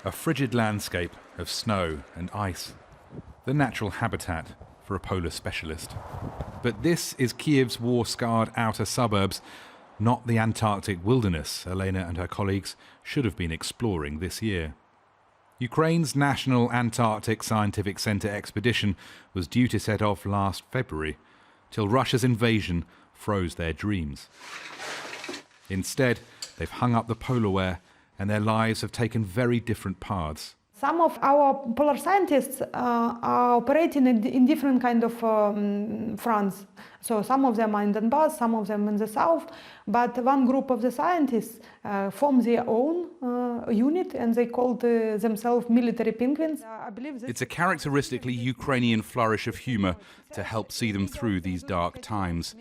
A frigid landscape of snow and ice, the natural habitat for a polar specialist. But this is Kyiv's war-scarred outer suburbs, not the Antarctic wilderness Elena and her colleagues should have been exploring this year. Ukraine's National Antarctic Scientific Centre expedition was due to set off last February, till Russia's invasion froze their dreams. Instead, they've hung up the polar wear and their lives have taken very different paths. Some of our polar scientists are operating in different kind of fronts. So some of them are in Donbass, some of them in the south, but one group of the scientists formed their own unit and they called themselves military penguins. It's a characteristically Ukrainian flourish of humour to help see them through these dark times.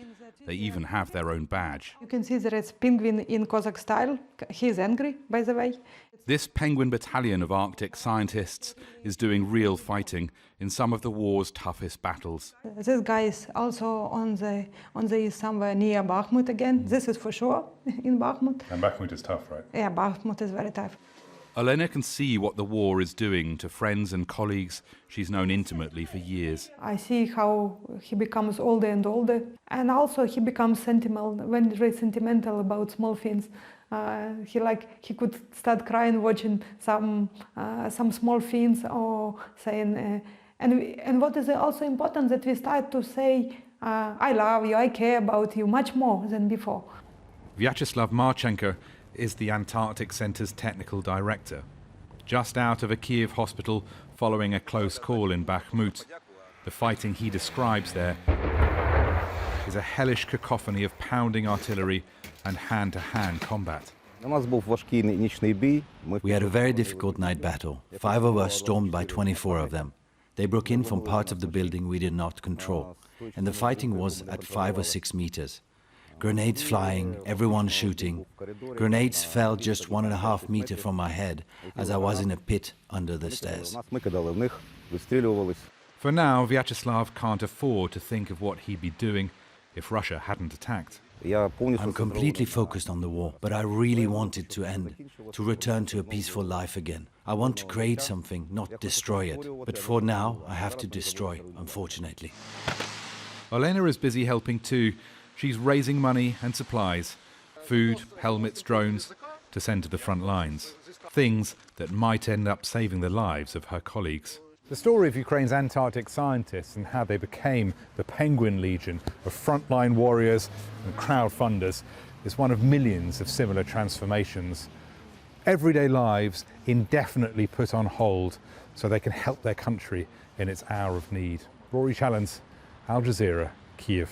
They even have their own badge. You can see there is penguin in Cossack style. He's angry, by the way. This penguin battalion of Arctic scientists is doing real fighting in some of the war's toughest battles. This guy is also on the east somewhere near Bakhmut again. This is for sure in Bakhmut. And Bakhmut is tough, right? Yeah, Bakhmut is very tough. Elena can see what the war is doing to friends and colleagues she's known intimately for years. I see how he becomes older and older, and also he becomes very sentimental about small things. He could start crying watching some small things or saying, and what is also important that we start to say, I love you, I care about you much more than before. Vyacheslav Marchenko is the Antarctic Centre's technical director. Just out of a Kyiv hospital following a close call in Bakhmut, the fighting he describes there is a hellish cacophony of pounding artillery and hand-to-hand combat. We had a very difficult night battle. 5 of us stormed by 24 of them. They broke in from parts of the building we did not control, and the fighting was at 5 or 6 meters. Grenades flying, everyone shooting. Grenades fell just 1.5 meters from my head as I was in a pit under the stairs. For now, Vyacheslav can't afford to think of what he'd be doing if Russia hadn't attacked. I'm completely focused on the war, but I really want it to end, to return to a peaceful life again. I want to create something, not destroy it. But for now, I have to destroy, unfortunately. Elena is busy helping too. She's raising money and supplies, food, helmets, drones, to send to the front lines. Things that might end up saving the lives of her colleagues. The story of Ukraine's Antarctic scientists and how they became the Penguin Legion of frontline warriors and crowdfunders is one of millions of similar transformations. Everyday lives indefinitely put on hold so they can help their country in its hour of need. Rory Challens, Al Jazeera, Kyiv.